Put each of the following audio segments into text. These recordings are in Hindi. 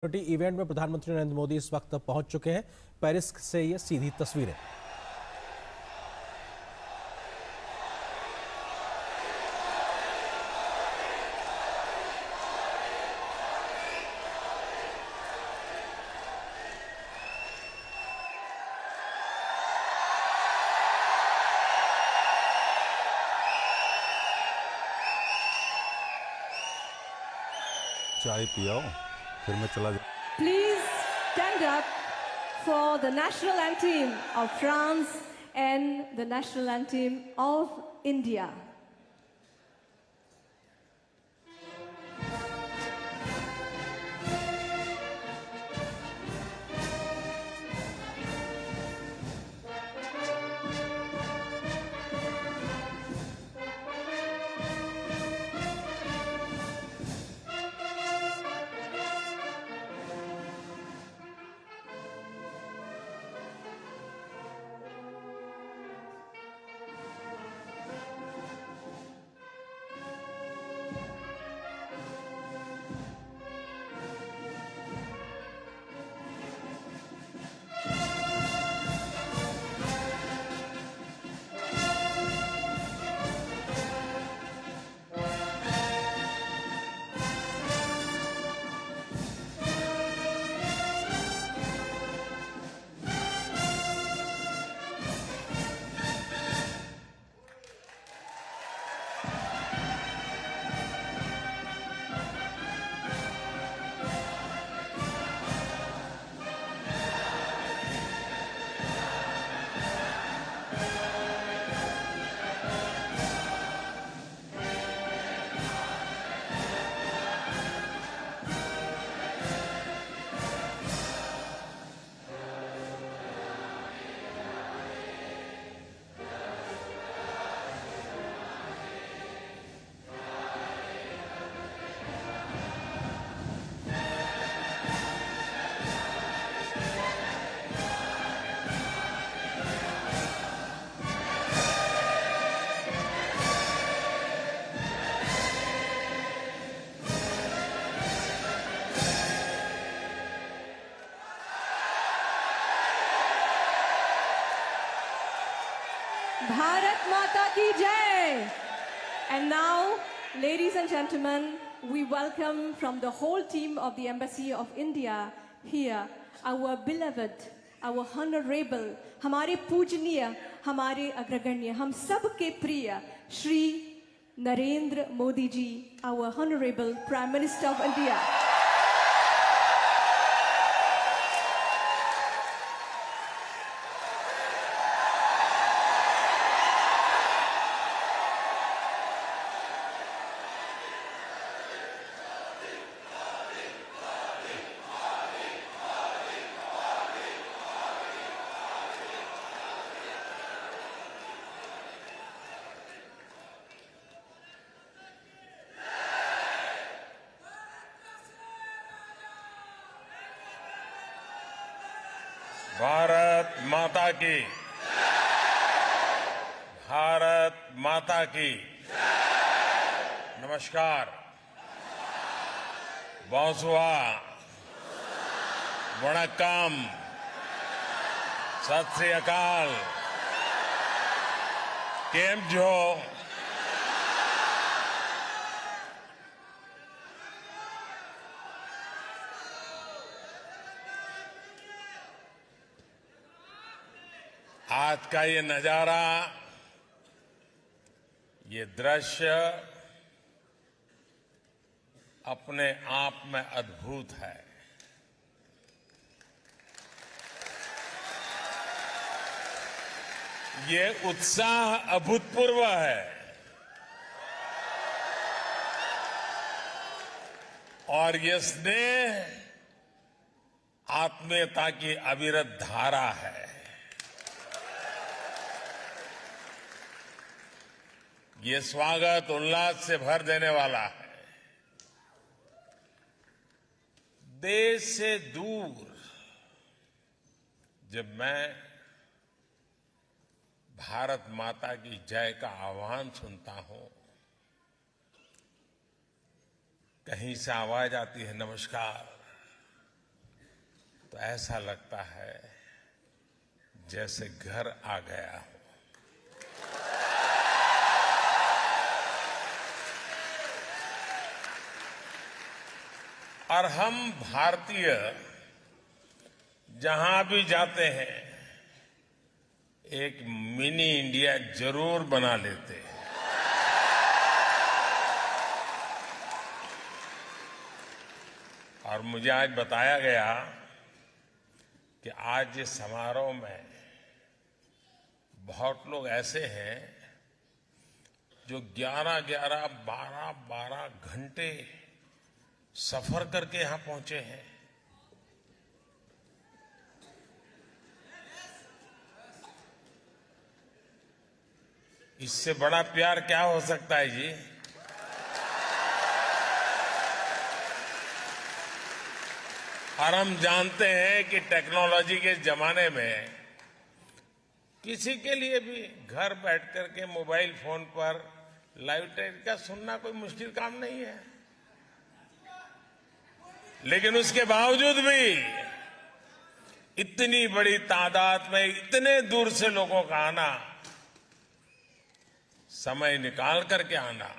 इवेंट में प्रधानमंत्री नरेंद्र मोदी इस वक्त पहुंच चुके हैं। पेरिस से ये सीधी तस्वीरें। चाय पियाओ फिर मैं चला जाऊँ। Please stand up for the national anthem of France and the national anthem of India. Bharat Mata Ki Jai! And now, ladies and gentlemen, we welcome from the whole team of the Embassy of India here, our beloved, our honorable, हमारे पूजनीय, हमारे अग्रगण्य, हम सब के प्रिय Shri Narendra Modi ji, our honorable Prime Minister of India. Bharat माता की, भारत माता की नमस्कार। bonsoir, वणक्कम, सत श्री अकाल, केम जो। आज का ये नजारा, ये दृश्य अपने आप में अद्भुत है। ये उत्साह अभूतपूर्व है और ये स्नेह आत्मीयता की अविरत धारा है। ये स्वागत उल्लास से भर देने वाला है। देश से दूर जब मैं भारत माता की जय का आह्वान सुनता हूं, कहीं से आवाज आती है नमस्कार, ऐसा लगता है जैसे घर आ गया हूं। और हम भारतीय जहां भी जाते हैं एक मिनी इंडिया जरूर बना लेते हैं। और मुझे आज बताया गया कि आज इस समारोह में बहुत लोग ऐसे हैं जो 11-11, 12-12 घंटे सफर करके यहां पहुंचे हैं। इससे बड़ा प्यार क्या हो सकता है जी? और हम जानते हैं कि टेक्नोलॉजी के जमाने में किसी के लिए भी घर बैठ करके मोबाइल फोन पर लाइव टेलीकास्ट सुनना कोई मुश्किल काम नहीं है। लेकिन उसके बावजूद भी इतनी बड़ी तादाद में इतने दूर से लोगों का आना, समय निकाल करके आना,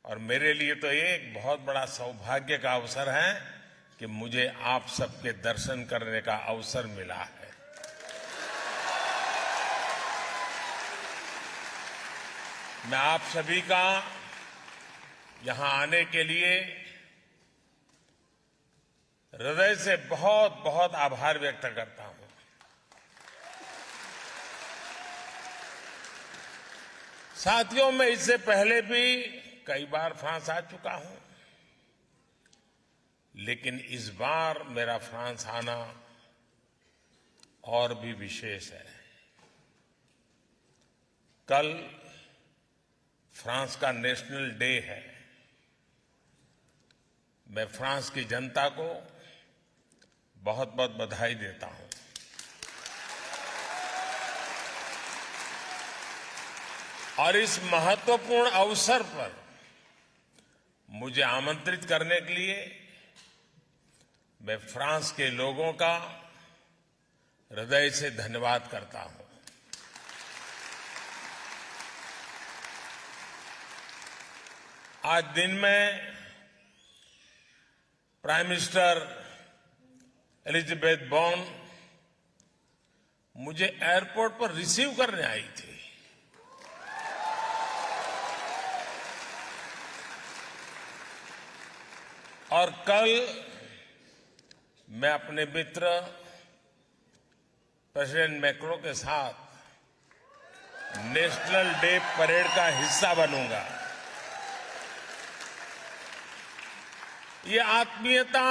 और मेरे लिए तो ये एक बहुत बड़ा सौभाग्य का अवसर है कि मुझे आप सबके दर्शन करने का अवसर मिला है। मैं आप सभी का यहां आने के लिए हृदय से बहुत बहुत आभार व्यक्त करता हूं। साथियों, मैं इससे पहले भी कई बार फ्रांस आ चुका हूं, लेकिन इस बार मेरा फ्रांस आना और भी विशेष है। कल फ्रांस का नेशनल डे है। मैं फ्रांस की जनता को बहुत बहुत बधाई देता हूं। और इस महत्वपूर्ण अवसर पर मुझे आमंत्रित करने के लिए मैं फ्रांस के लोगों का हृदय से धन्यवाद करता हूं। आज दिन में प्राइम मिनिस्टर एलिजाबेथ बॉर्न मुझे एयरपोर्ट पर रिसीव करने आई थी। और कल मैं अपने मित्र प्रेसिडेंट मैक्रो के साथ नेशनल डे परेड का हिस्सा बनूंगा। ये आत्मीयता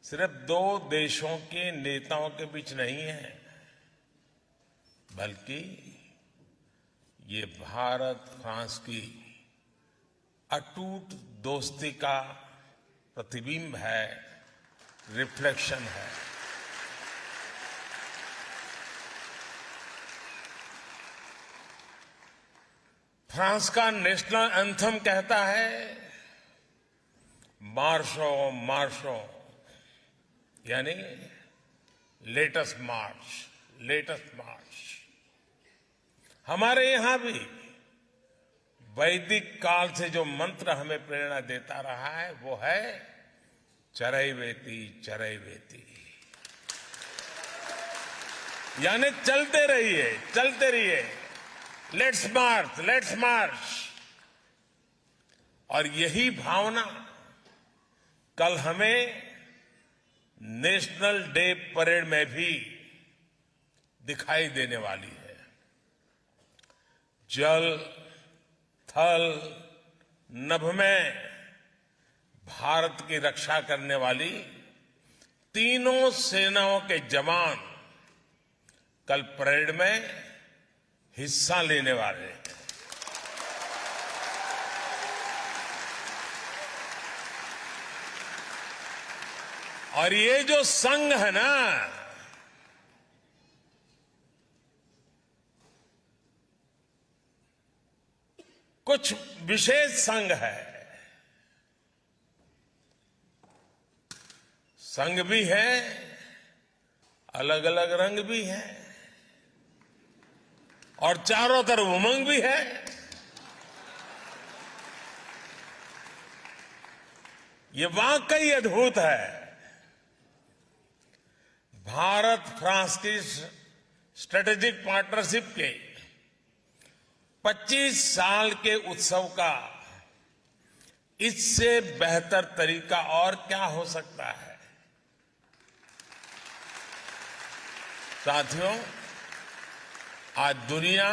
सिर्फ दो देशों के नेताओं के बीच नहीं है, बल्कि ये भारत फ्रांस की अटूट दोस्ती का प्रतिबिंब है, रिफ्लेक्शन है। फ्रांस का नेशनल एंथम कहता है, मार्शो मार्शो, यानी लेटस मार्च, लेटस मार्च। हमारे यहां भी वैदिक काल से जो मंत्र हमें प्रेरणा देता रहा है वो है चरैवेति चरैवेति, यानी चलते रहिए, चलते रहिए, लेट्स मार्च, लेट्स मार्च। और यही भावना कल हमें नेशनल डे परेड में भी दिखाई देने वाली है। जल, थल, नभ में भारत की रक्षा करने वाली तीनों सेनाओं के जवान कल परेड में हिस्सा लेने वाले हैं। और ये जो संघ है ना, कुछ विशेष संघ है। संग भी है, अलग अलग रंग भी है, और चारों तरफ उमंग भी है। ये वाकई अद्भुत है। भारत फ्रांस की स्ट्रेटेजिक पार्टनरशिप के 25 साल के उत्सव का इससे बेहतर तरीका और क्या हो सकता है। साथियों, आज दुनिया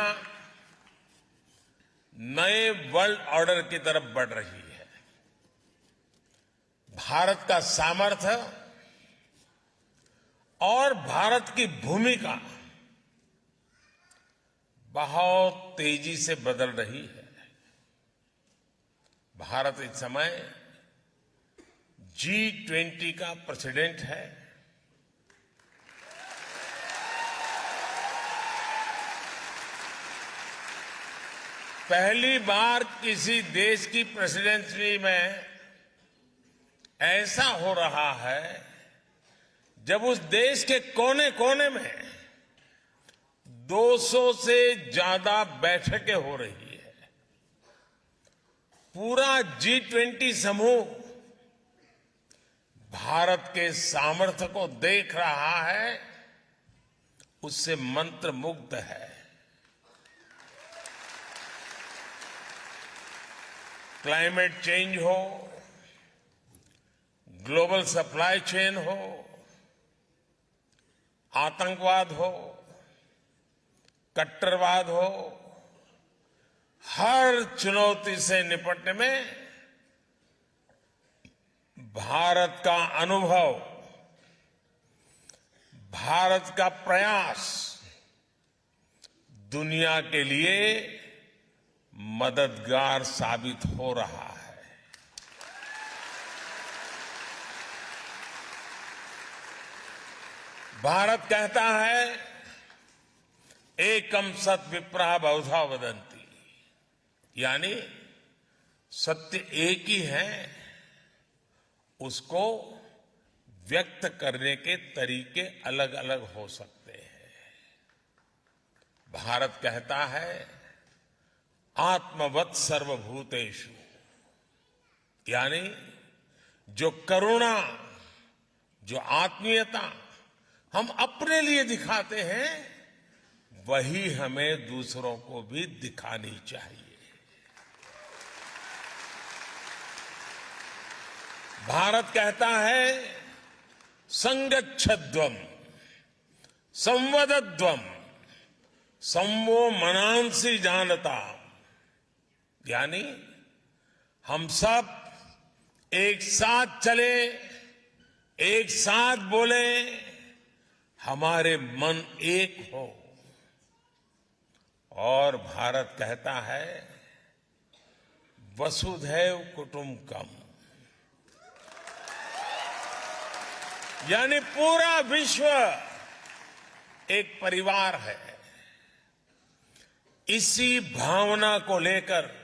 नए वर्ल्ड ऑर्डर की तरफ बढ़ रही है। भारत का सामर्थ्य और भारत की भूमिका बहुत तेजी से बदल रही है। भारत इस समय G20 का प्रेसिडेंट है। पहली बार किसी देश की प्रेसिडेंसी में ऐसा हो रहा है जब उस देश के कोने कोने में 200 से ज्यादा बैठकें हो रही है। पूरा G20 समूह भारत के सामर्थ्य को देख रहा है, उससे मंत्रमुग्ध है। क्लाइमेट चेंज हो, ग्लोबल सप्लाई चेन हो, आतंकवाद हो, कट्टरवाद हो, हर चुनौती से निपटने में भारत का अनुभव, भारत का प्रयास दुनिया के लिए मददगार साबित हो रहा है। भारत कहता है, एकम सत विप्रः बहुधा वदन्ति, यानी सत्य एक ही है, उसको व्यक्त करने के तरीके अलग अलग हो सकते हैं। भारत कहता है, आत्मवत् सर्वभूतेषु, यानी जो करुणा, जो आत्मीयता हम अपने लिए दिखाते हैं, वही हमें दूसरों को भी दिखानी चाहिए। भारत कहता है, संगच्छध्वम् संवदध्वम् संवो मनांसि जानता, यानी हम सब एक साथ चले, एक साथ बोले, हमारे मन एक हो। और भारत कहता है, वसुधैव कुटुंबकम, यानी पूरा विश्व एक परिवार है। इसी भावना को लेकर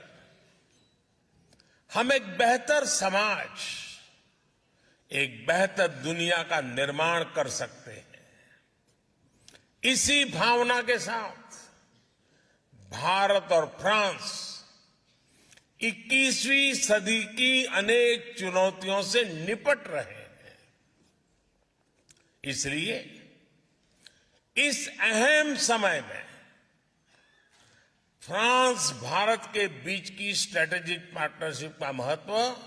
हम एक बेहतर समाज, एक बेहतर दुनिया का निर्माण कर सकते हैं। इसी भावना के साथ भारत और फ्रांस 21वीं सदी की अनेक चुनौतियों से निपट रहे हैं। इसलिए इस अहम समय में फ्रांस भारत के बीच की स्ट्रेटेजिक पार्टनरशिप का महत्व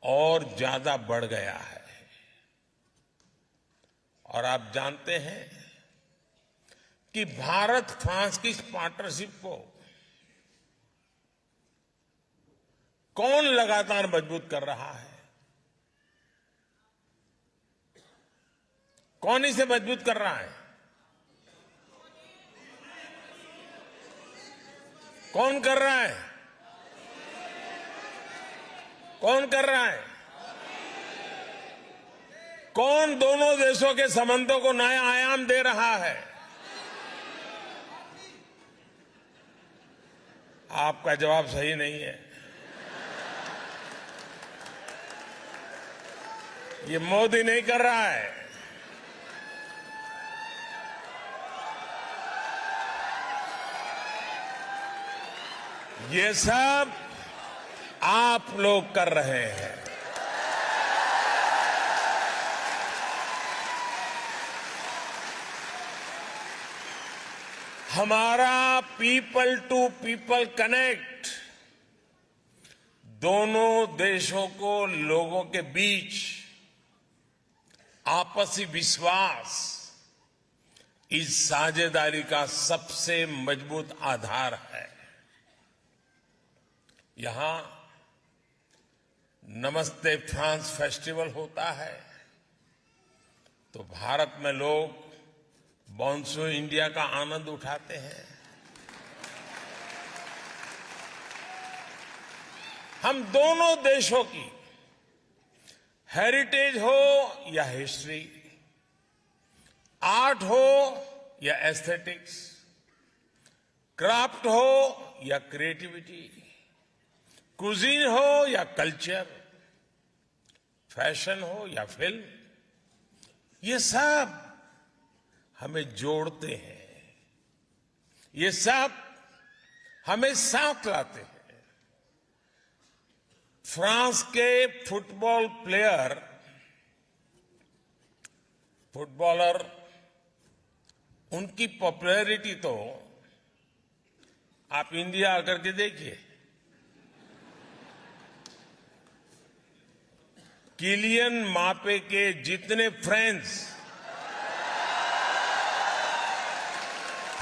और ज्यादा बढ़ गया है। और आप जानते हैं कि भारत फ्रांस की इस पार्टनरशिप को कौन लगातार मजबूत कर रहा है? कौन इसे मजबूत कर रहा है? कौन कर रहा है? कौन कर रहा है? कौन दोनों देशों के संबंधों को नया आयाम दे रहा है? आपका जवाब सही नहीं है। ये मोदी नहीं कर रहा है, ये सब आप लोग कर रहे हैं। हमारा पीपल टू पीपल कनेक्ट दोनों देशों को लोगों के बीच आपसी विश्वास इस साझेदारी का सबसे मजबूत आधार है। यहां नमस्ते फ्रांस फेस्टिवल होता है तो भारत में लोग बॉन्सो इंडिया का आनंद उठाते हैं। हम दोनों देशों की हेरिटेज हो या हिस्ट्री, आर्ट हो या एस्थेटिक्स, क्राफ्ट हो या क्रिएटिविटी, कुजीन हो या कल्चर, फैशन हो या फिल्म, ये सब हमें जोड़ते हैं, ये सब हमें साथ लाते हैं। फ्रांस के फुटबॉलर उनकी पॉपुलैरिटी तो आप इंडिया आकर के देखिए। किलियन मापे के जितने फ्रेंड्स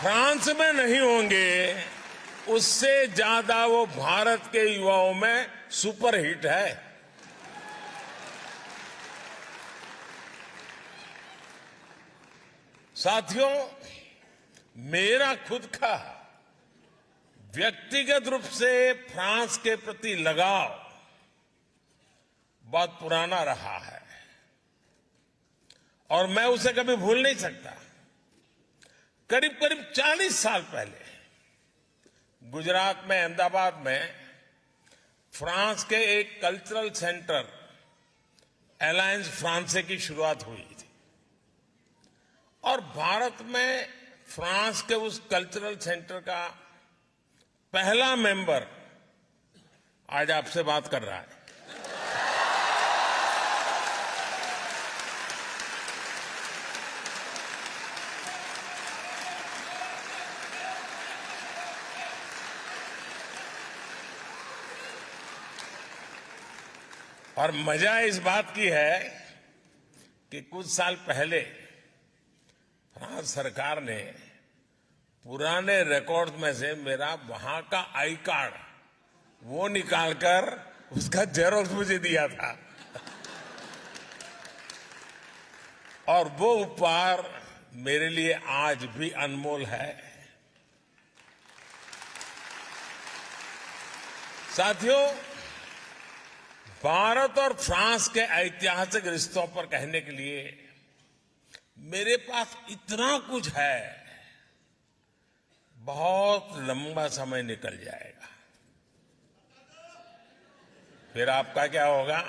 फ्रांस में नहीं होंगे, उससे ज्यादा वो भारत के युवाओं में सुपरहिट है। साथियों, मेरा खुद का व्यक्तिगत रूप से फ्रांस के प्रति लगाव बहुत पुराना रहा है और मैं उसे कभी भूल नहीं सकता। करीब करीब 40 साल पहले गुजरात में, अहमदाबाद में फ्रांस के एक कल्चरल सेंटर अलायंस फ्रांसे की शुरुआत हुई थी और भारत में फ्रांस के उस कल्चरल सेंटर का पहला मेंबर आज आपसे बात कर रहा है। और मजा इस बात की है कि कुछ साल पहले फ्रांस सरकार ने पुराने रिकॉर्ड में से मेरा वहां का आई कार्ड वो निकालकर उसका जेरोक्स मुझे दिया था और वो उपहार मेरे लिए आज भी अनमोल है। साथियों, भारत और फ्रांस के ऐतिहासिक रिश्तों पर कहने के लिए मेरे पास इतना कुछ है, बहुत लंबा समय निकल जाएगा। फिर आपका क्या होगा?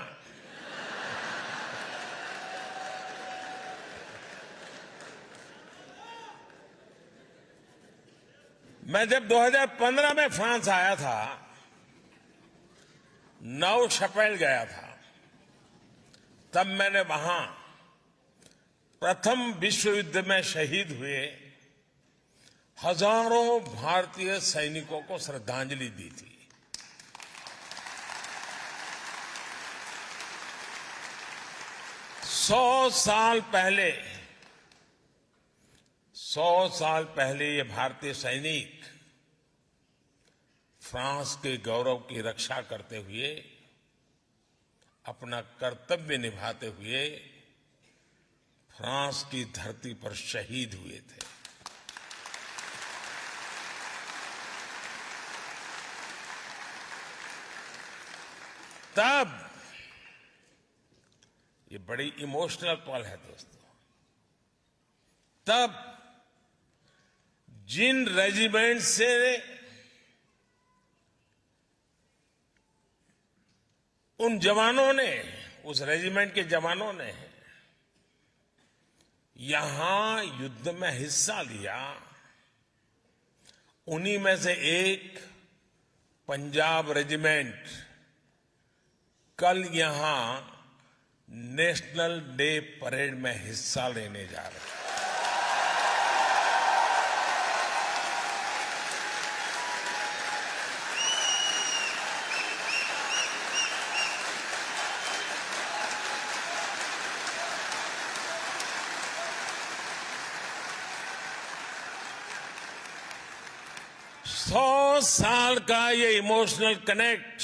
मैं जब 2015 में फ्रांस आया था, नौ शपेल गया था, तब मैंने वहां प्रथम विश्व युद्ध में शहीद हुए हजारों भारतीय सैनिकों को श्रद्धांजलि दी थी। सौ साल पहले ये भारतीय सैनिक फ्रांस के गौरव की रक्षा करते हुए, अपना कर्तव्य निभाते हुए फ्रांस की धरती पर शहीद हुए थे। तब ये बड़ी इमोशनल पल है दोस्तों। तब जिन रेजिमेंट से उन जवानों ने उस रेजिमेंट के जवानों ने यहां युद्ध में हिस्सा लिया, उन्हीं में से एक पंजाब रेजिमेंट कल यहां नेशनल डे परेड में हिस्सा लेने जा रहे हैं। सौ साल का ये इमोशनल कनेक्ट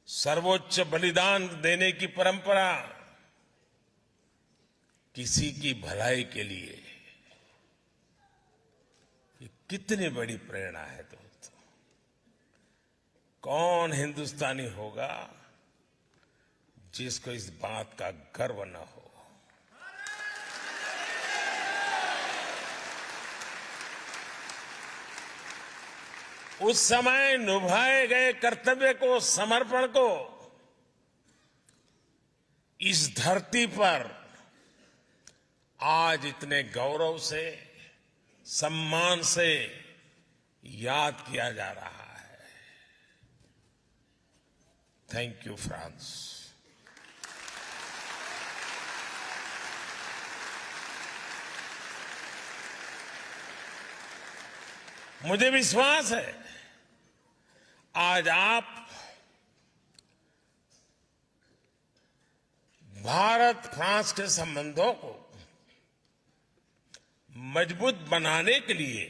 सर्वोच्च बलिदान देने की परंपरा किसी की भलाई के लिए, ये कितनी बड़ी प्रेरणा है दोस्तों। कौन हिंदुस्तानी होगा जिसको इस बात का गर्व न हो। उस समय निभाए गए कर्तव्य को, समर्पण को इस धरती पर आज इतने गौरव से, सम्मान से याद किया जा रहा है। Thank you France. मुझे विश्वास है आज आप भारत फ्रांस के संबंधों को मजबूत बनाने के लिए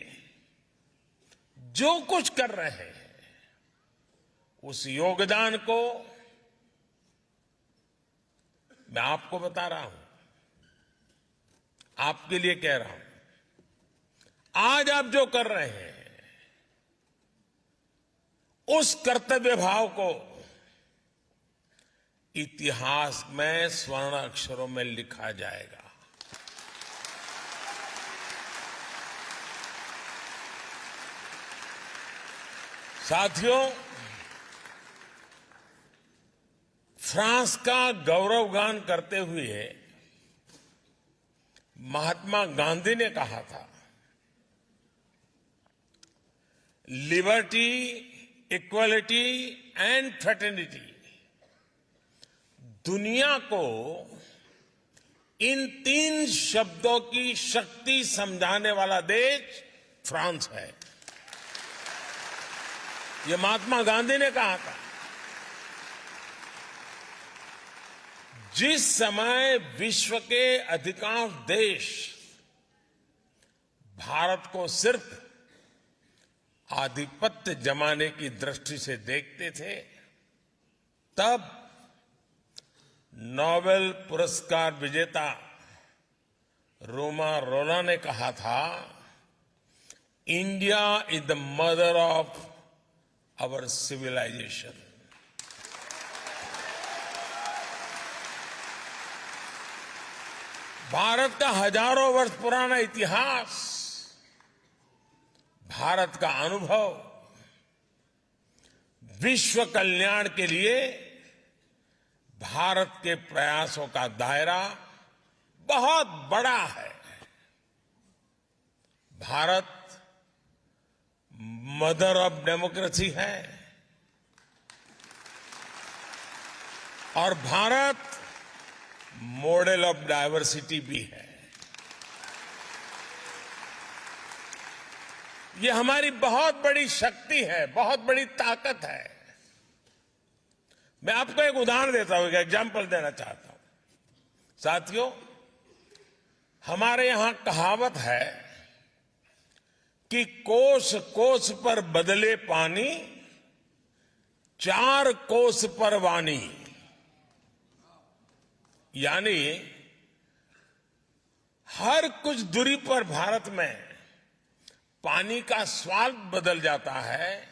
जो कुछ कर रहे हैं, उस योगदान को मैं आपको बता रहा हूं, आपके लिए कह रहा हूं। आज आप जो कर रहे हैं उस कर्तव्य भाव को इतिहास में स्वर्ण अक्षरों में लिखा जाएगा। साथियों, फ्रांस का गौरवगान करते हुए महात्मा गांधी ने कहा था, लिबर्टी, इक्वालिटी एंड फ्रेटर्निटी। दुनिया को इन 3 शब्दों की शक्ति समझाने वाला देश फ्रांस है। यह महात्मा गांधी ने कहा था। जिस समय विश्व के अधिकांश देश भारत को सिर्फ आधिपत्य जमाने की दृष्टि से देखते थे, तब नोबेल पुरस्कार विजेता रोमा रोला ने कहा था, India is the mother of our civilisation. Bharat का हजारों वर्ष पुराना इतिहास, भारत का अनुभव विश्व कल्याण के लिए भारत के प्रयासों का दायरा बहुत बड़ा है। भारत मदर ऑफ डेमोक्रेसी है और भारत मॉडल ऑफ डायवर्सिटी भी है। ये हमारी बहुत बड़ी शक्ति है, बहुत बड़ी ताकत है। मैं आपको एक उदाहरण देता हूं, एक एग्जाम्पल देना चाहता हूं। साथियों, हमारे यहां कहावत है कि कोस कोस पर बदले पानी, 4 कोस पर वाणी। यानी हर कुछ दूरी पर भारत में पानी का स्वाद बदल जाता है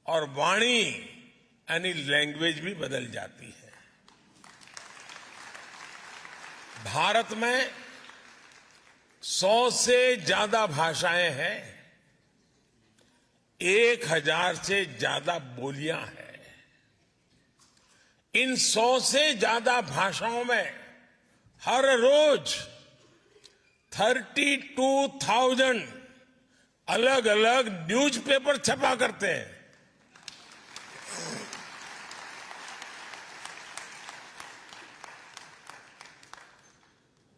और वाणी यानी लैंग्वेज भी बदल जाती है। भारत में 100 से ज्यादा भाषाएं हैं। 1000 से ज्यादा बोलियां हैं। इन 100 से ज्यादा भाषाओं में हर रोज 32,000 अलग अलग न्यूज़पेपर छपा करते हैं।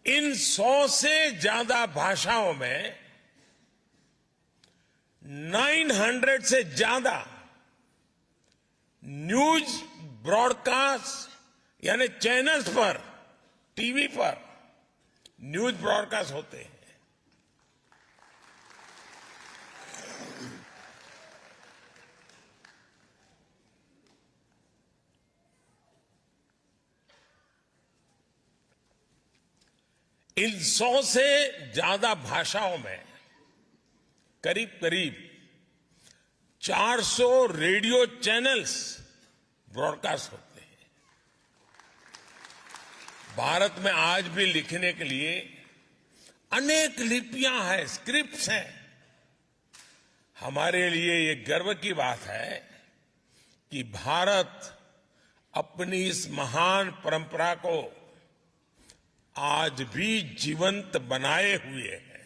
इन 100 से ज्यादा भाषाओं में 900 से ज्यादा न्यूज ब्रॉडकास्ट यानी चैनल्स पर, टीवी पर न्यूज ब्रॉडकास्ट होते हैं। इन 100 से ज्यादा भाषाओं में करीब करीब 400 रेडियो चैनल्स ब्रॉडकास्ट होते हैं। भारत में आज भी लिखने के लिए अनेक लिपियां हैं, स्क्रिप्ट्स हैं। हमारे लिए ये गर्व की बात है कि भारत अपनी इस महान परंपरा को आज भी जीवंत बनाए हुए है।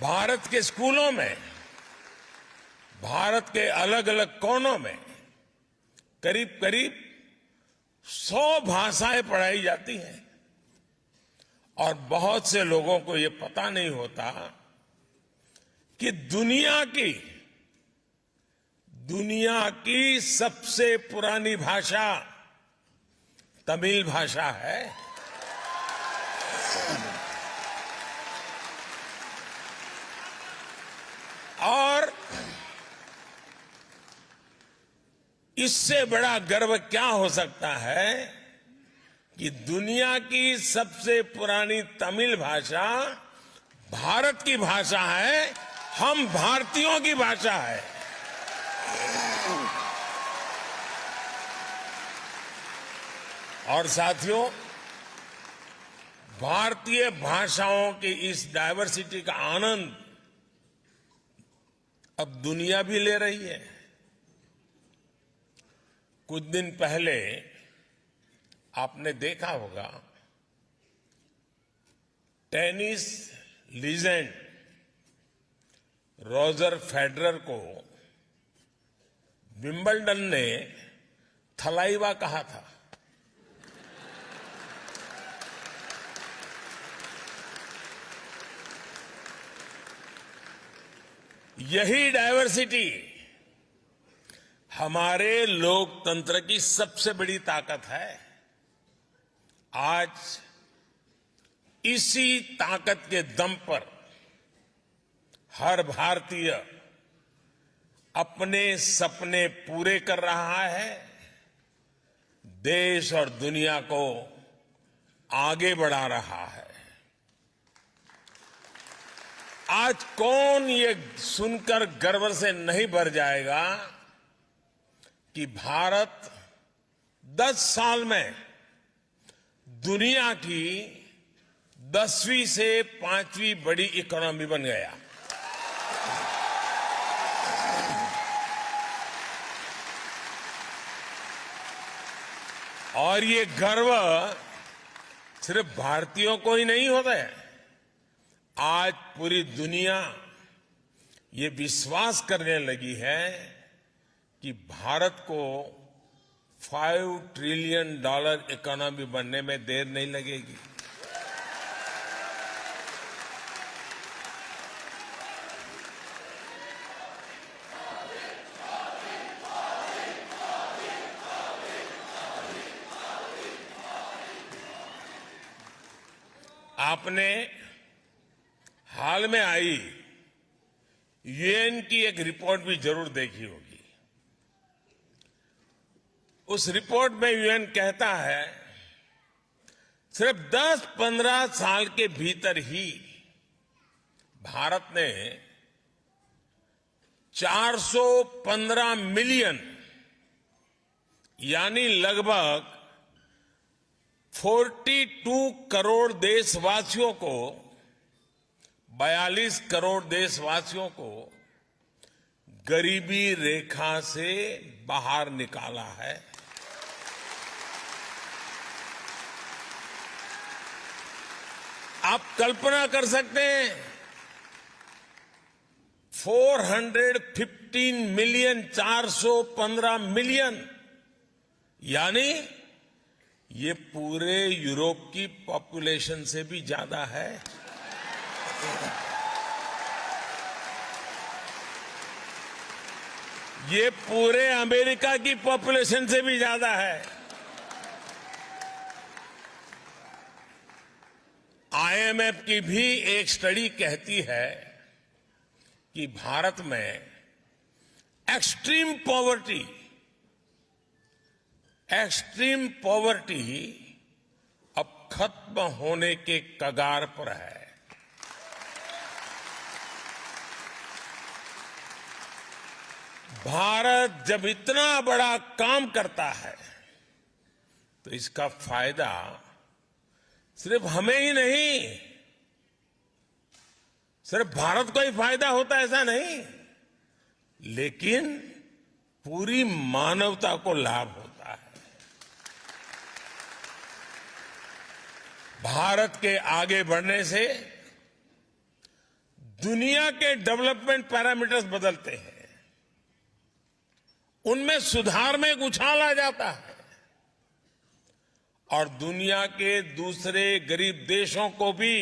भारत के स्कूलों में, भारत के अलग अलग कोनों में करीब करीब 100 भाषाएं पढ़ाई जाती हैं। और बहुत से लोगों को ये पता नहीं होता कि दुनिया की सबसे पुरानी भाषा तमिल भाषा है। और इससे बड़ा गर्व क्या हो सकता है कि दुनिया की सबसे पुरानी तमिल भाषा भारत की भाषा है, हम भारतीयों की भाषा है। और साथियों, भारतीय भाषाओं की इस डायवर्सिटी का आनंद अब दुनिया भी ले रही है। कुछ दिन पहले आपने देखा होगा, टेनिस लीजेंड रॉजर फेडरर को विंबलडन ने थलाइवा कहा था। यही डायवर्सिटी हमारे लोकतंत्र की सबसे बड़ी ताकत है। आज इसी ताकत के दम पर हर भारतीय अपने सपने पूरे कर रहा है, देश और दुनिया को आगे बढ़ा रहा है। आज कौन ये सुनकर गर्व से नहीं भर जाएगा कि भारत 10 साल में दुनिया की 10वीं से 5वीं बड़ी इकोनॉमी बन गया। और ये गर्व सिर्फ भारतीयों को ही नहीं होता है। आज पूरी दुनिया ये विश्वास करने लगी है कि भारत को $5 ट्रिलियन इकोनॉमी बनने में देर नहीं लगेगी। आपने हाल में आई यूएन की एक रिपोर्ट भी जरूर देखी होगी। उस रिपोर्ट में यूएन कहता है सिर्फ 10-15 साल के भीतर ही भारत ने 415 मिलियन यानी लगभग 42 करोड़ देशवासियों को 42 करोड़ देशवासियों को गरीबी रेखा से बाहर निकाला है। आप कल्पना कर सकते हैं 415 मिलियन 415 मिलियन यानी ये पूरे यूरोप की पॉपुलेशन से भी ज्यादा है। ये पूरे अमेरिका की पॉपुलेशन से भी ज्यादा है। आईएमएफ की भी एक स्टडी कहती है कि भारत में एक्सट्रीम पॉवर्टी अब खत्म होने के कगार पर है। भारत जब इतना बड़ा काम करता है तो इसका फायदा सिर्फ हमें ही नहीं, सिर्फ भारत को ही फायदा होता है ऐसा नहीं, लेकिन पूरी मानवता को लाभ होता है। भारत के आगे बढ़ने से दुनिया के डेवलपमेंट पैरामीटर्स बदलते हैं, उनमें सुधार में एक उछाल आ जाता है और दुनिया के दूसरे गरीब देशों को भी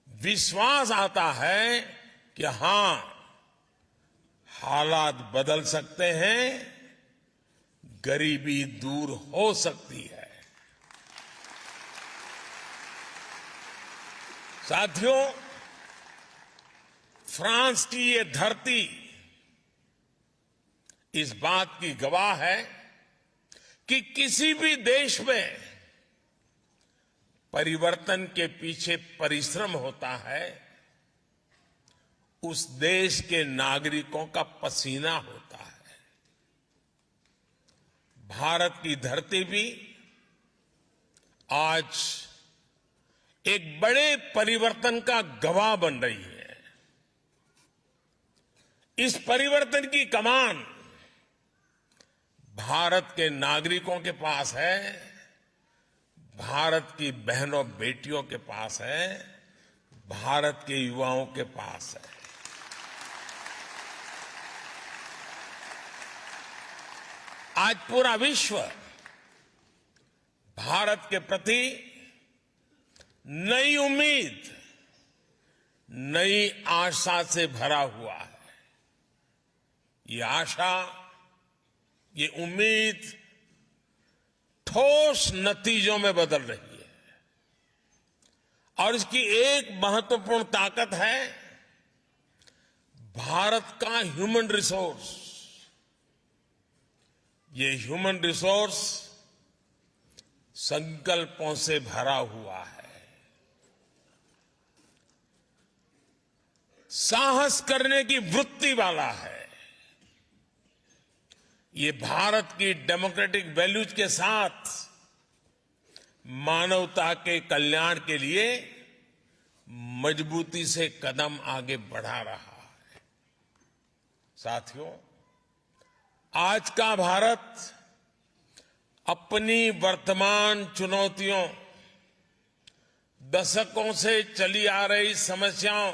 विश्वास आता है कि हां, हालात बदल सकते हैं, गरीबी दूर हो सकती है। साथियों, फ्रांस की ये धरती इस बात की गवाह है कि किसी भी देश में परिवर्तन के पीछे परिश्रम होता है, उस देश के नागरिकों का पसीना होता है। भारत की धरती भी आज एक बड़े परिवर्तन का गवाह बन रही है। इस परिवर्तन की कमान भारत के नागरिकों के पास है, भारत की बहनों बेटियों के पास है, भारत के युवाओं के पास है। आज पूरा विश्व भारत के प्रति नई उम्मीद, नई आशा से भरा हुआ है। ये आशा, ये उम्मीद ठोस नतीजों में बदल रही है और इसकी एक महत्वपूर्ण ताकत है भारत का ह्यूमन रिसोर्स। ये ह्यूमन रिसोर्स संकल्पों से भरा हुआ है, साहस करने की वृत्ति वाला है। ये भारत की डेमोक्रेटिक वैल्यूज के साथ मानवता के कल्याण के लिए मजबूती से कदम आगे बढ़ा रहा है। साथियों, आज का भारत अपनी वर्तमान चुनौतियों, दशकों से चली आ रही समस्याओं,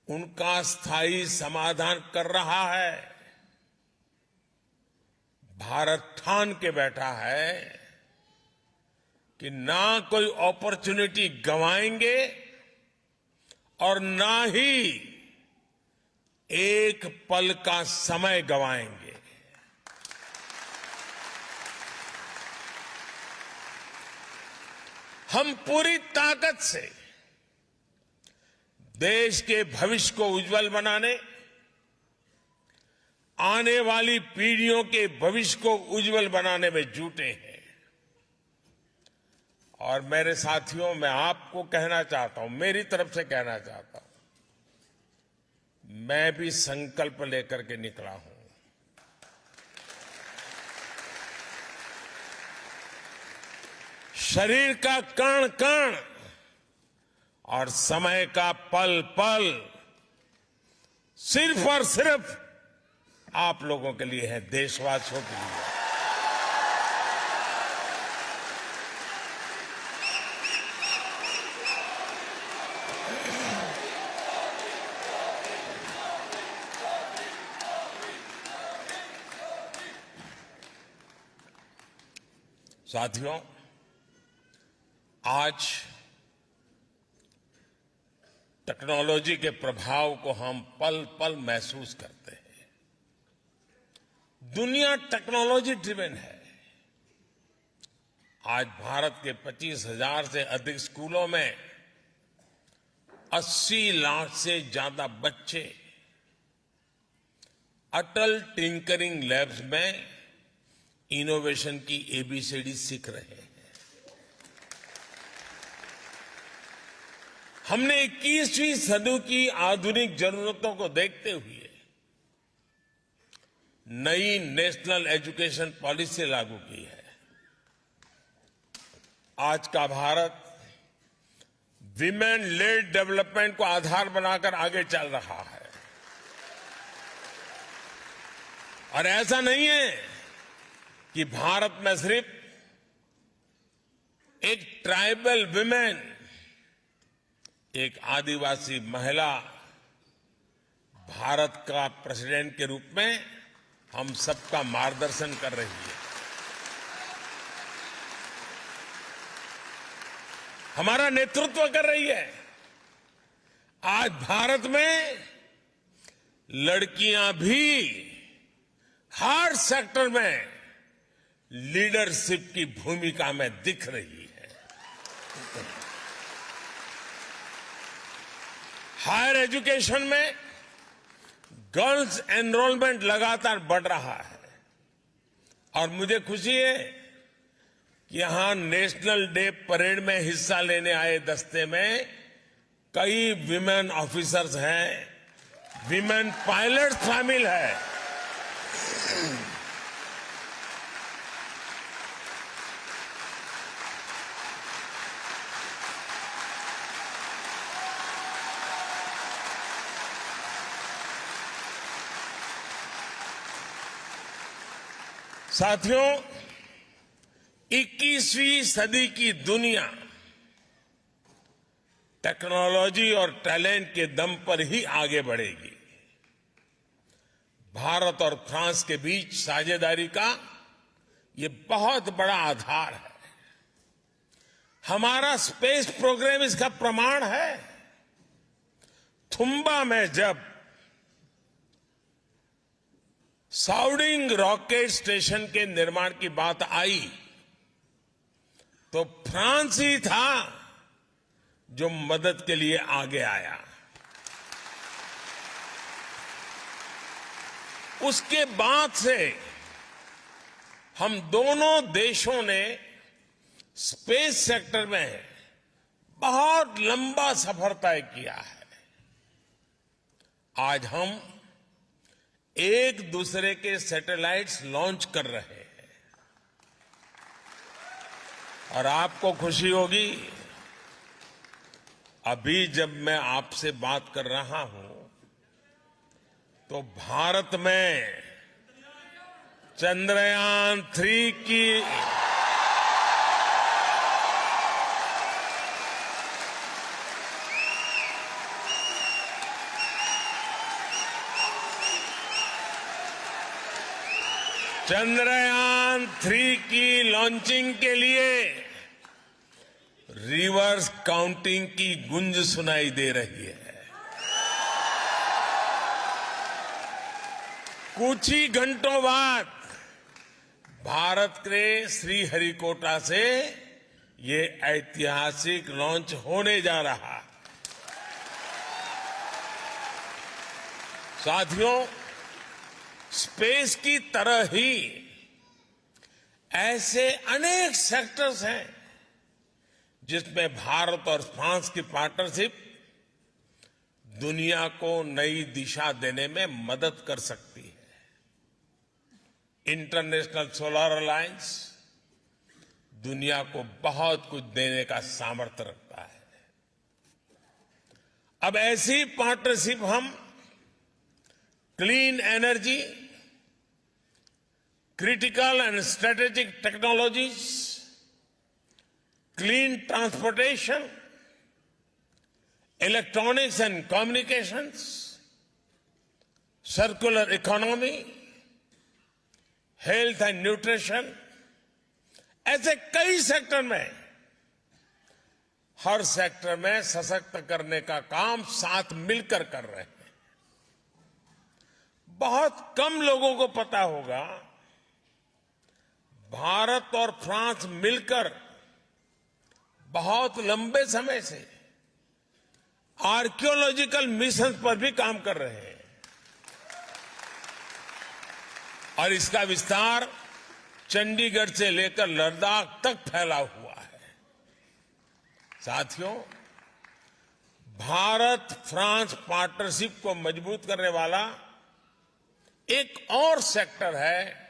उनका स्थायी समाधान कर रहा है। भारत ठान के बैठा है कि ना कोई अपॉर्चुनिटी गंवाएंगे और ना ही एक पल का समय गंवाएंगे। हम पूरी ताकत से देश के भविष्य को उज्जवल बनाने, आने वाली पीढ़ियों के भविष्य को उज्जवल बनाने में जुटे हैं। और मेरे साथियों, मैं आपको कहना चाहता हूं, मेरी तरफ से कहना चाहता हूं, मैं भी संकल्प लेकर के निकला हूं। शरीर का कण कण और समय का पल पल सिर्फ और सिर्फ आप लोगों के लिए है, देशवासियों के लिए। साथियों, आज टेक्नोलॉजी के प्रभाव को हम पल पल महसूस करते हैं। दुनिया टेक्नोलॉजी ड्रिवन है। आज भारत के 25,000 से अधिक स्कूलों में 80 लाख से ज्यादा बच्चे अटल टिंकरिंग लैब्स में इनोवेशन की एबीसीडी सीख रहे हैं। हमने 21वीं सदी की आधुनिक जरूरतों को देखते हुए नई नेशनल एजुकेशन पॉलिसी लागू की है। आज का भारत विमेन लेड डेवलपमेंट को आधार बनाकर आगे चल रहा है। और ऐसा नहीं है कि भारत में सिर्फ एक ट्राइबल विमेन, एक आदिवासी महिला भारत का प्रेसिडेंट के रूप में हम सबका मार्गदर्शन कर रही है। हमारा नेतृत्व कर रही है। आज भारत में लड़कियां भी हर सेक्टर में लीडरशिप की भूमिका में दिख रही है। हायर एजुकेशन में गर्ल्स एनरोलमेंट लगातार बढ़ रहा है और मुझे खुशी है कि यहां नेशनल डे परेड में हिस्सा लेने आए दस्ते में कई विमेन ऑफिसर्स हैं, विमेन पायलट शामिल है। साथियों, 21वीं सदी की दुनिया टेक्नोलॉजी और टैलेंट के दम पर ही आगे बढ़ेगी। भारत और फ्रांस के बीच साझेदारी का ये बहुत बड़ा आधार है। हमारा स्पेस प्रोग्राम इसका प्रमाण है। थुम्बा में जब साउडिंग रॉकेट स्टेशन के निर्माण की बात आई तो फ्रांस ही था जो मदद के लिए आगे आया। उसके बाद से हम दोनों देशों ने स्पेस सेक्टर में बहुत लंबा सफर तय किया है। आज हम एक दूसरे के सैटेलाइट्स लॉन्च कर रहे हैं और आपको खुशी होगी, अभी जब मैं आपसे बात कर रहा हूं तो भारत में चंद्रयान 3 की लॉन्चिंग के लिए रिवर्स काउंटिंग की गूंज सुनाई दे रही है। कुछ ही घंटों बाद भारत के श्रीहरिकोटा से ये ऐतिहासिक लॉन्च होने जा रहा है। साथियों, स्पेस की तरह ही ऐसे अनेक सेक्टर्स हैं जिसमें भारत और फ्रांस की पार्टनरशिप दुनिया को नई दिशा देने में मदद कर सकती है। इंटरनेशनल सोलर अलायंस दुनिया को बहुत कुछ देने का सामर्थ्य रखता है। अब ऐसी पार्टनरशिप हम clean energy, critical and strategic technologies, clean transportation, electronics and communications, circular economy, health and nutrition, ऐसे कई सेक्टर में, हर सेक्टर में सशक्त करने का काम साथ मिलकर कर रहे हैं। बहुत कम लोगों को पता होगा, भारत और फ्रांस मिलकर बहुत लंबे समय से आर्कियोलॉजिकल मिशन पर भी काम कर रहे हैं और इसका विस्तार चंडीगढ़ से लेकर लद्दाख तक फैला हुआ है। साथियों, भारत फ्रांस पार्टनरशिप को मजबूत करने वाला एक और सेक्टर है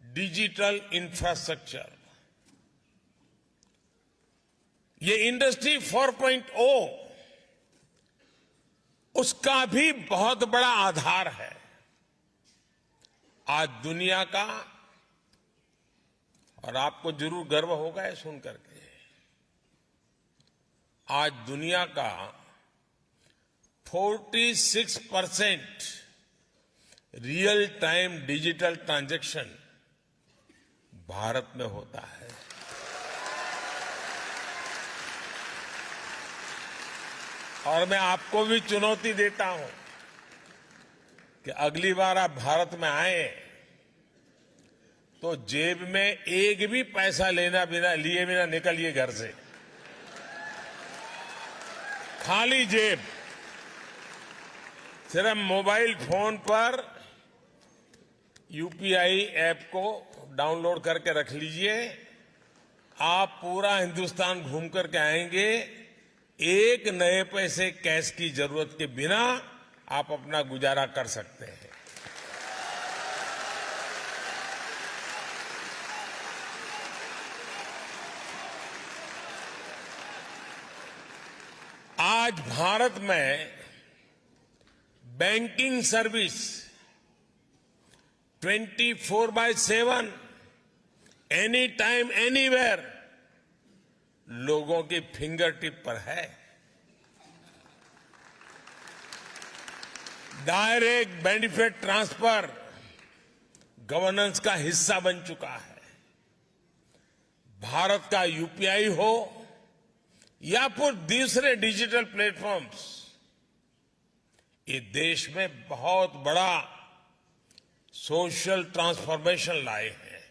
डिजिटल इंफ्रास्ट्रक्चर। ये इंडस्ट्री 4.0 उसका भी बहुत बड़ा आधार है। आज दुनिया का, और आपको जरूर गर्व होगा ये सुन करके, आज दुनिया का 46% real time digital transaction Bharat में होता है। और मैं आपको भी चुनौती देता हूं कि अगली बार आप भारत में आए तो जेब में एक भी पैसा लिए बिना निकलिए घर से। खाली जेब, सिर्फ मोबाइल फोन पर यूपीआई ऐप को डाउनलोड करके रख लीजिए। आप पूरा हिंदुस्तान घूम करके आएंगे, एक नए पैसे कैश की जरूरत के बिना आप अपना गुजारा कर सकते हैं। आज भारत में banking service 24/7 any time anywhere लोगों की फिंगर टिप पर है। डायरेक्ट बेनिफिट ट्रांसफर गवर्नेंस का हिस्सा बन चुका है। भारत का यूपीआई हो या फिर दूसरे डिजिटल प्लेटफॉर्म्स, ये देश में बहुत बड़ा सोशल ट्रांसफॉर्मेशन लाए हैं।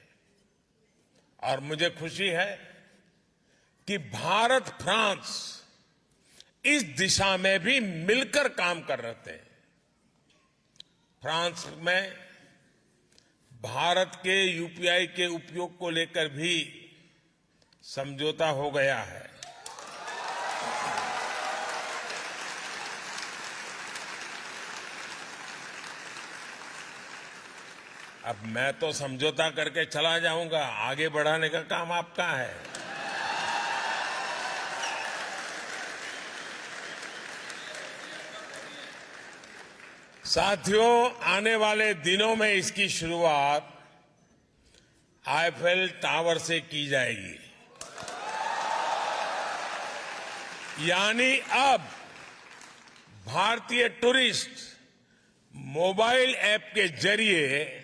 और मुझे खुशी है कि भारत फ्रांस इस दिशा में भी मिलकर काम कर रहे थे। फ्रांस में भारत के यूपीआई के उपयोग को लेकर भी समझौता हो गया है। अब मैं तो समझौता करके चला जाऊंगा, आगे बढ़ाने का काम आपका है। साथियों, आने वाले दिनों में इसकी शुरुआत आईफेल टावर से की जाएगी। यानी अब भारतीय टूरिस्ट मोबाइल ऐप के जरिए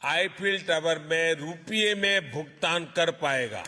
आईफेल टावर में रुपये में भुगतान कर पाएगा।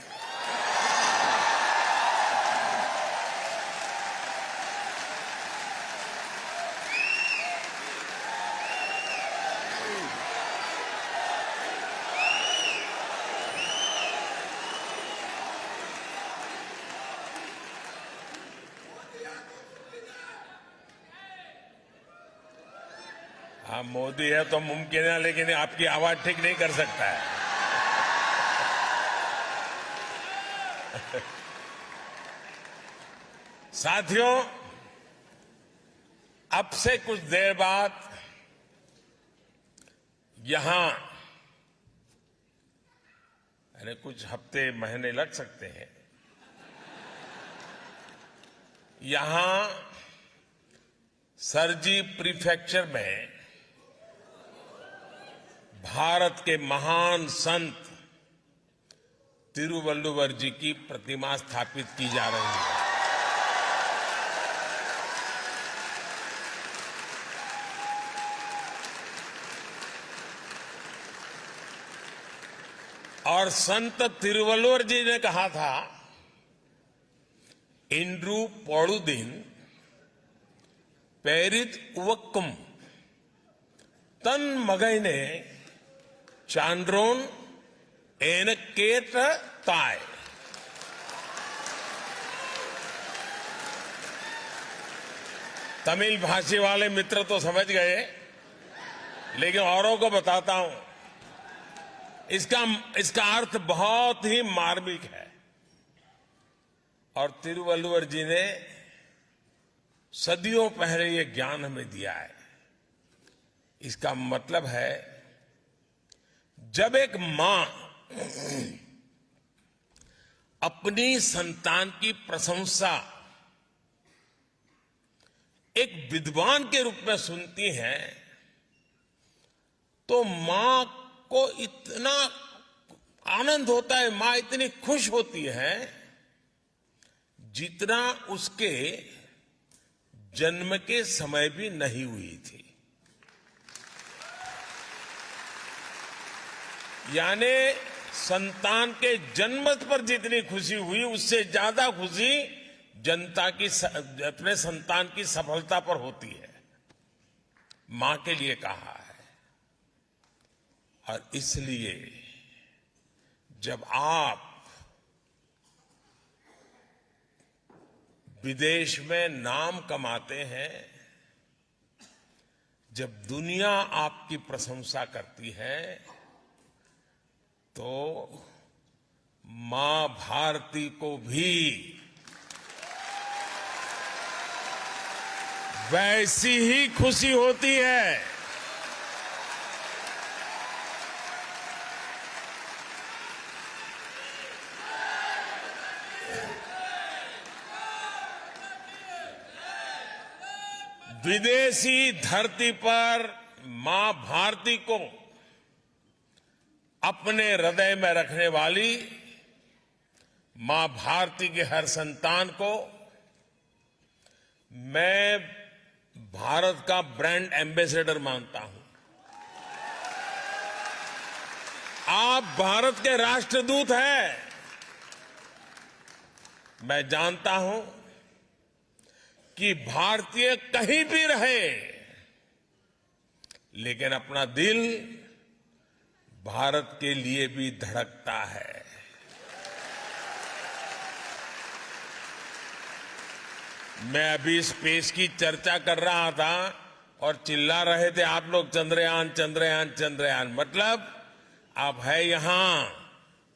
हाँ, मोदी है तो मुमकिन है, लेकिन आपकी आवाज ठीक नहीं कर सकता है। साथियों, अब से कुछ देर बाद यहां, यानी कुछ हफ्ते महीने लग सकते हैं, यहां सरजी प्रीफेक्चर में भारत के महान संत तिरुवल्लुवर जी की प्रतिमा स्थापित की जा रही है। और संत तिरुवल्लुवर जी ने कहा था, इंड्रू पौड़ुदिन पेरित उवक्कम तन मगैने चांड्रोन एनकेट ताय। तमिल भाषी वाले मित्र तो समझ गए, लेकिन औरों को बताता हूं। इसका अर्थ बहुत ही मार्मिक है और तिरुवल्लुवर जी ने सदियों पहले ये ज्ञान हमें दिया है। इसका मतलब है, जब एक मां अपनी संतान की प्रशंसा एक विद्वान के रूप में सुनती है, तो मां को इतना आनंद होता है, मां इतनी खुश होती है जितना उसके जन्म के समय भी नहीं हुई थी। यानी संतान के जन्म पर जितनी खुशी हुई, उससे ज्यादा खुशी जनता की अपने संतान की सफलता पर होती है। मां के लिए कहा है। और इसलिए जब आप विदेश में नाम कमाते हैं, जब दुनिया आपकी प्रशंसा करती है, तो मां भारती को भी वैसी ही खुशी होती है। विदेशी धरती पर मां भारती को अपने हृदय में रखने वाली मां भारती के हर संतान को मैं भारत का ब्रांड एम्बेसडर मानता हूं। आप भारत के राष्ट्रदूत हैं। मैं जानता हूं कि भारतीय कहीं भी रहे, लेकिन अपना दिल भारत के लिए भी धड़कता है। मैं अभी स्पेस की चर्चा कर रहा था और चिल्ला रहे थे आप लोग, चंद्रयान चंद्रयान चंद्रयान। मतलब आप है यहां,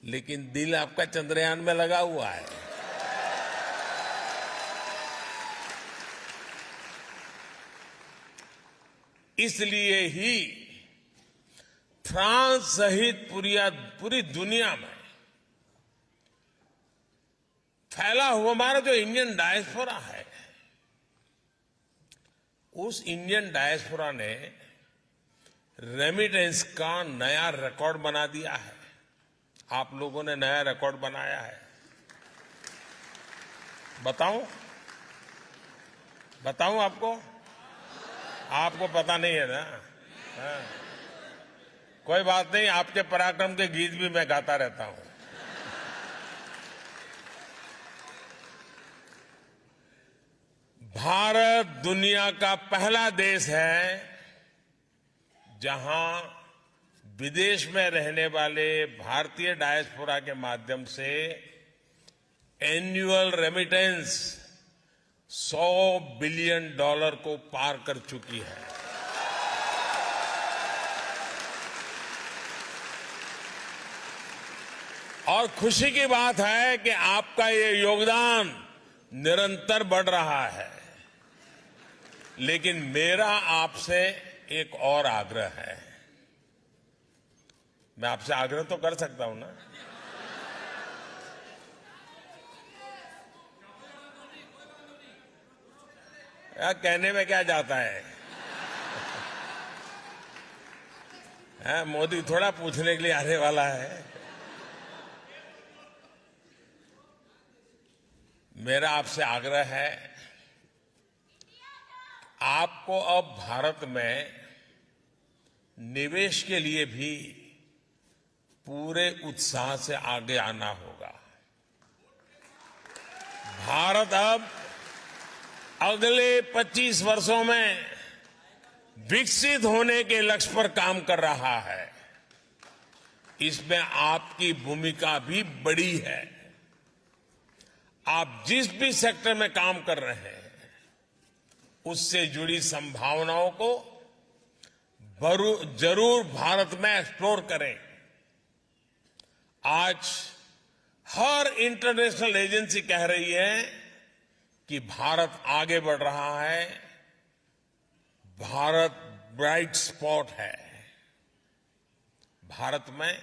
लेकिन दिल आपका चंद्रयान में लगा हुआ है। इसलिए ही फ्रांस सहित पूरी दुनिया में फैला हुआ हमारा जो इंडियन डायस्पोरा है, उस इंडियन डायस्पोरा ने रेमिटेंस का नया रिकॉर्ड बना दिया है। आप लोगों ने नया रिकॉर्ड बनाया है। बताऊं आपको? आपको पता नहीं है ना? हाँ। कोई बात नहीं, आपके पराक्रम के गीत भी मैं गाता रहता हूं। भारत दुनिया का पहला देश है जहां विदेश में रहने वाले भारतीय डायस्पोरा के माध्यम से एनुअल रेमिटेंस $100 बिलियन को पार कर चुकी है। और खुशी की बात है कि आपका ये योगदान निरंतर बढ़ रहा है। लेकिन मेरा आपसे एक और आग्रह है। मैं आपसे आग्रह तो कर सकता हूं ना? कहने में क्या जाता है? मोदी थोड़ा पूछने के लिए आने वाला है। मेरा आपसे आग्रह है, आपको अब भारत में निवेश के लिए भी पूरे उत्साह से आगे आना होगा। भारत अब अगले 25 वर्षों में विकसित होने के लक्ष्य पर काम कर रहा है। इसमें आपकी भूमिका भी बड़ी है। आप जिस भी सेक्टर में काम कर रहे हैं, उससे जुड़ी संभावनाओं को जरूर भारत में एक्सप्लोर करें। आज हर इंटरनेशनल एजेंसी कह रही है कि भारत आगे बढ़ रहा है, भारत ब्राइट स्पॉट है। भारत में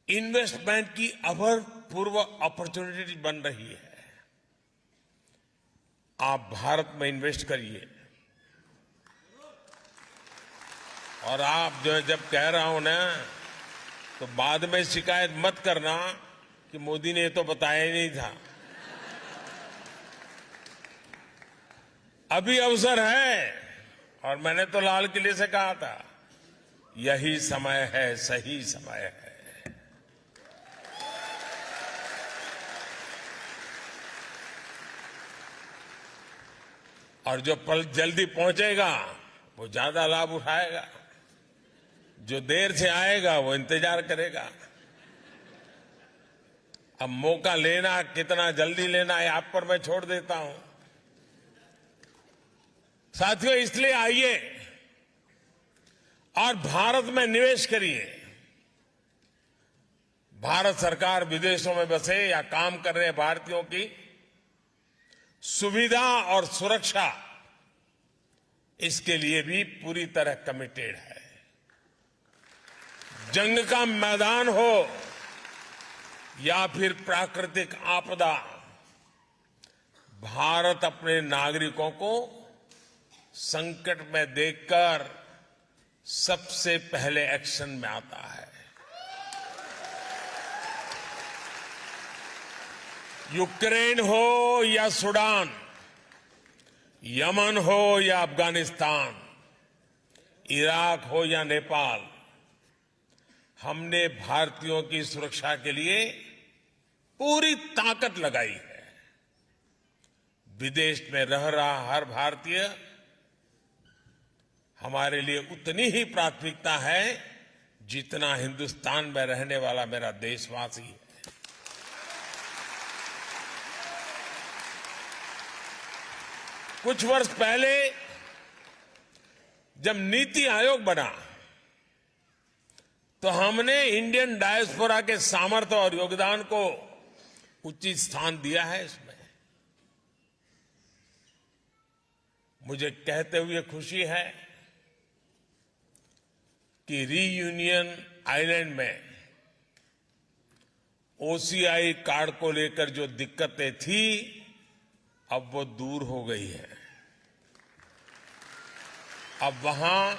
इन्वेस्टमेंट की अभूतपूर्व अपॉर्चुनिटी बन रही है। आप भारत में इन्वेस्ट करिए। और आप जो जब कह रहा हूं ना, तो बाद में शिकायत मत करना कि मोदी ने तो बताया ही नहीं था। अभी अवसर है, और मैंने तो लाल किले से कहा था, यही समय है, सही समय है। और जो पल जल्दी पहुंचेगा वो ज्यादा लाभ उठाएगा, जो देर से आएगा वो इंतजार करेगा। अब मौका लेना, कितना जल्दी लेना है आप पर मैं छोड़ देता हूं। साथियों, इसलिए आइए और भारत में निवेश करिए। भारत सरकार विदेशों में बसे या काम कर रहे भारतीयों की सुविधा और सुरक्षा, इसके लिए भी पूरी तरह कमिटेड है। जंग का मैदान हो या फिर प्राकृतिक आपदा, भारत अपने नागरिकों को संकट में देखकर सबसे पहले एक्शन में आता है। यूक्रेन हो या सूडान, यमन हो या अफगानिस्तान, इराक हो या नेपाल, हमने भारतीयों की सुरक्षा के लिए पूरी ताकत लगाई है। विदेश में रह रहा हर भारतीय हमारे लिए उतनी ही प्राथमिकता है जितना हिंदुस्तान में रहने वाला मेरा देशवासी है। कुछ वर्ष पहले जब नीति आयोग बना तो हमने इंडियन डायस्पोरा के सामर्थ्य और योगदान को उचित स्थान दिया है। इसमें मुझे कहते हुए खुशी है कि रीयूनियन आइलैंड में ओसीआई कार्ड को लेकर जो दिक्कतें थी, अब वो दूर हो गई है। अब वहां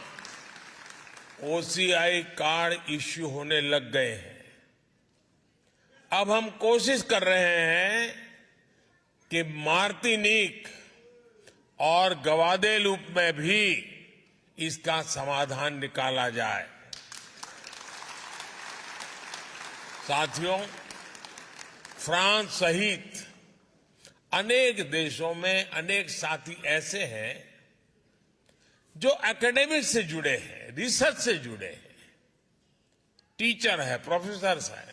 ओसीआई कार्ड इश्यू होने लग गए हैं। अब हम कोशिश कर रहे हैं कि मार्टिनिक और ग्वादेलूप में भी इसका समाधान निकाला जाए। साथियों, फ्रांस सहित अनेक देशों में अनेक साथी ऐसे हैं जो एकेडमिक से जुड़े हैं, रिसर्च से जुड़े हैं, टीचर है, प्रोफेसर्स हैं।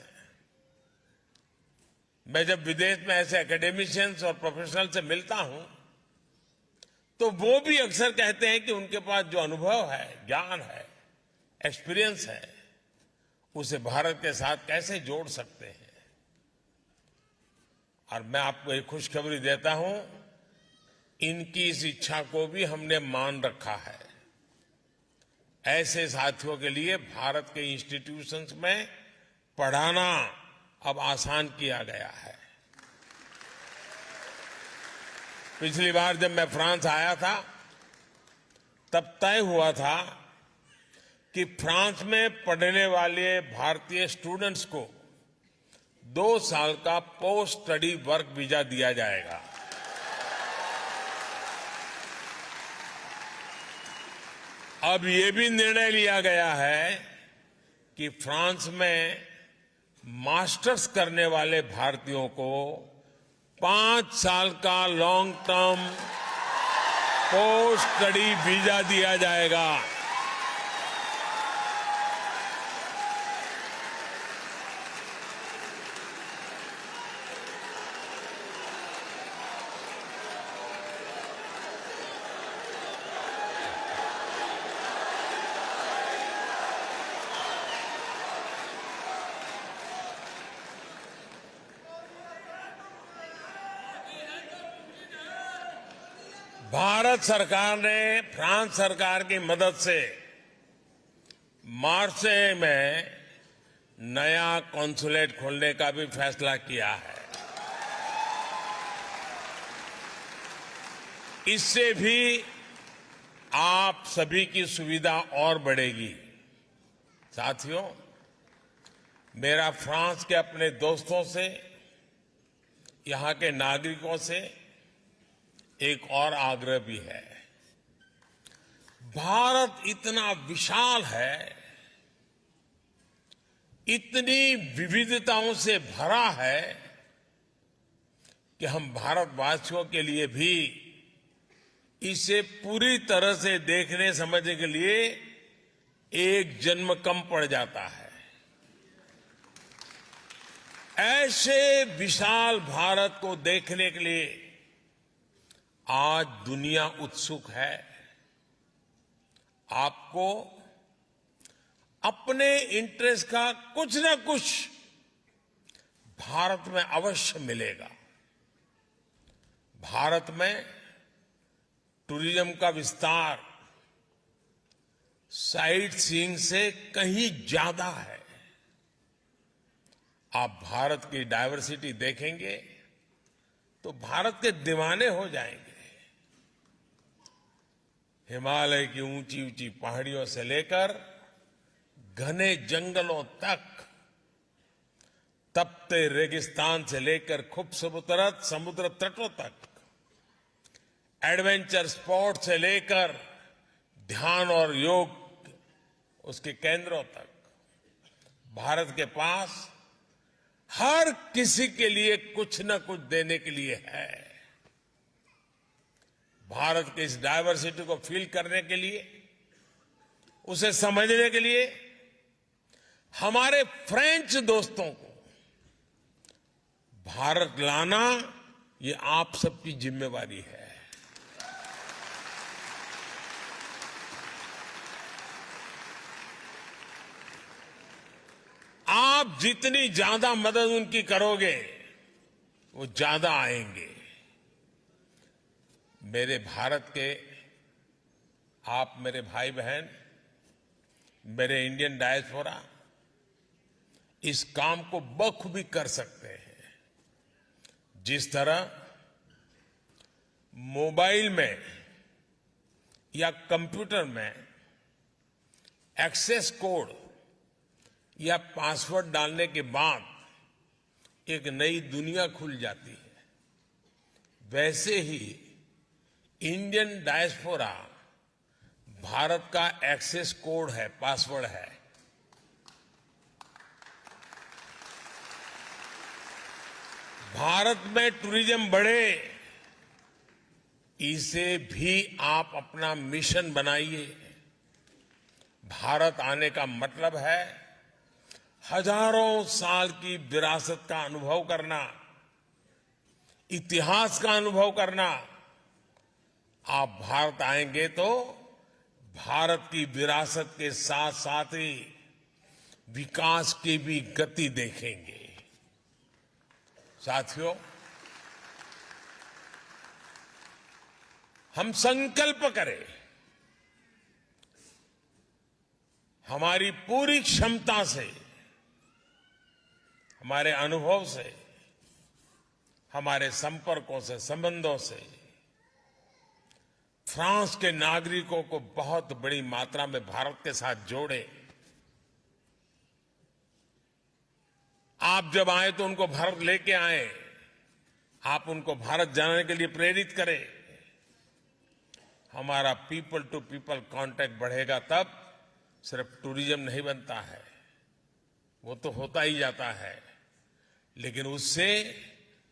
मैं जब विदेश में ऐसे एकेडमिशियंस और प्रोफेशनल से मिलता हूं तो वो भी अक्सर कहते हैं कि उनके पास जो अनुभव है, ज्ञान है, एक्सपीरियंस है, उसे भारत के साथ कैसे जोड़ सकते हैं। और मैं आपको एक खुशखबरी देता हूं, इनकी इस इच्छा को भी हमने मान रखा है। ऐसे साथियों के लिए भारत के इंस्टीट्यूशंस में पढ़ाना अब आसान किया गया है। पिछली बार जब मैं फ्रांस आया था तब तय हुआ था कि फ्रांस में पढ़ने वाले भारतीय स्टूडेंट्स को 2 साल का पोस्ट स्टडी वर्क वीजा दिया जाएगा। अब ये भी निर्णय लिया गया है कि फ्रांस में मास्टर्स करने वाले भारतीयों को 5 साल का long term post study visa दिया जाएगा। भारत सरकार ने फ्रांस सरकार की मदद से मार्से में नया कॉन्सुलेट खोलने का भी फैसला किया है। इससे भी आप सभी की सुविधा और बढ़ेगी। साथियों, मेरा फ्रांस के अपने दोस्तों से, यहां के नागरिकों से एक और आग्रह भी है। भारत इतना विशाल है, इतनी विविधताओं से भरा है कि हम भारतवासियों के लिए भी इसे पूरी तरह से देखने समझने के लिए एक जन्म कम पड़ जाता है। ऐसे विशाल भारत को देखने के लिए आज दुनिया उत्सुक है। आपको अपने इंटरेस्ट का कुछ न कुछ भारत में अवश्य मिलेगा। भारत में टूरिज्म का विस्तार साइट सीइंग से कहीं ज्यादा है। आप भारत की डायवर्सिटी देखेंगे तो भारत के दीवाने हो जाएंगे। हिमालय की ऊंची ऊंची पहाड़ियों से लेकर घने जंगलों तक, तपते रेगिस्तान से लेकर खूबसूरत समुद्र तटों तक, एडवेंचर स्पोर्ट से लेकर ध्यान और योग उसके केंद्रों तक, भारत के पास हर किसी के लिए कुछ न कुछ देने के लिए है। भारत की इस डायवर्सिटी को फील करने के लिए, उसे समझने के लिए हमारे फ्रेंच दोस्तों को भारत लाना ये आप सबकी जिम्मेवारी है। आप जितनी ज्यादा मदद उनकी करोगे वो ज्यादा आएंगे। मेरे भारत के आप मेरे भाई बहन, मेरे इंडियन डायस्पोरा इस काम को बखूबी कर सकते हैं। जिस तरह मोबाइल में या कंप्यूटर में एक्सेस कोड या पासवर्ड डालने के बाद एक नई दुनिया खुल जाती है, वैसे ही इंडियन डायस्पोरा भारत का एक्सेस कोड है, पासवर्ड है। भारत में टूरिज्म बढ़े, इसे भी आप अपना मिशन बनाइए। भारत आने का मतलब है हजारों साल की विरासत का अनुभव करना, इतिहास का अनुभव करना। आप भारत आएंगे तो भारत की विरासत के साथ साथ ही विकास की भी गति देखेंगे। साथियों, हम संकल्प करें, हमारी पूरी क्षमता से, हमारे अनुभव से, हमारे संपर्कों से, संबंधों से फ्रांस के नागरिकों को बहुत बड़ी मात्रा में भारत के साथ जोड़े। आप जब आए तो उनको भारत लेके आए, आप उनको भारत जाने के लिए प्रेरित करें। हमारा पीपल टू पीपल कांटेक्ट बढ़ेगा तब सिर्फ टूरिज्म नहीं बनता है, वो तो होता ही जाता है, लेकिन उससे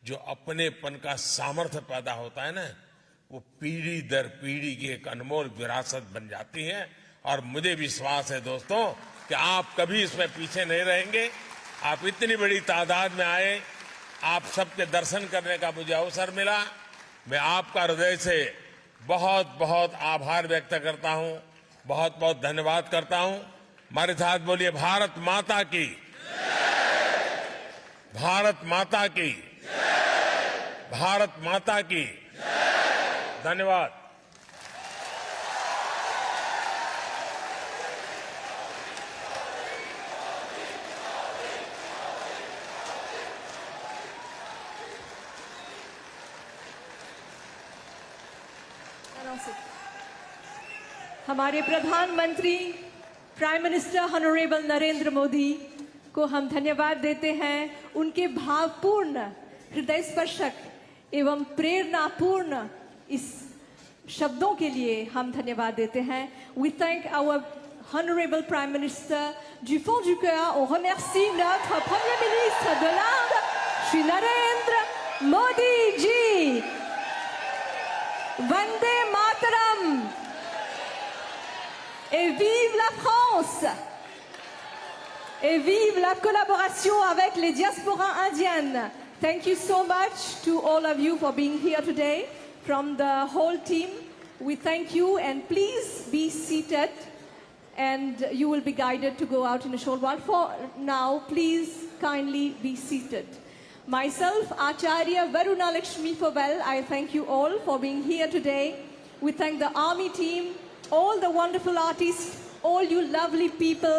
जो अपनेपन का सामर्थ्य पैदा होता है ना, वो पीढ़ी दर पीढ़ी की एक अनमोल विरासत बन जाती है। और मुझे विश्वास है दोस्तों कि आप कभी इसमें पीछे नहीं रहेंगे। आप इतनी बड़ी तादाद में आए, आप सबके दर्शन करने का मुझे अवसर मिला। मैं आपका हृदय से बहुत बहुत आभार व्यक्त करता हूं, बहुत बहुत धन्यवाद करता हूं। हमारे साथ बोलिए भारत माता की, भारत माता की, भारत माता की। धन्यवाद। हमारे प्रधानमंत्री prime minister honourable Narendra Modi को हम धन्यवाद देते हैं। उनके भावपूर्ण, हृदय स्पर्शक एवं प्रेरणापूर्ण इस शब्दों के लिए हम धन्यवाद देते हैं। We thank our honorable Prime Minister du fond du cœur. On remercie notre Premier ministre de l'Inde, Shri Narendra Modi ji. Vande Mataram. Et vive la France. Et vive la collaboration avec les diasporas indiennes. Thank you so much to all of you for being here today. From the whole team, we thank you, and please be seated, and you will be guided to go out in a short while. For now, please kindly be seated. Myself, Acharya Varuna Lakshmi Pavel, I thank you all for being here today. We thank the army team, all the wonderful artists, all you lovely people.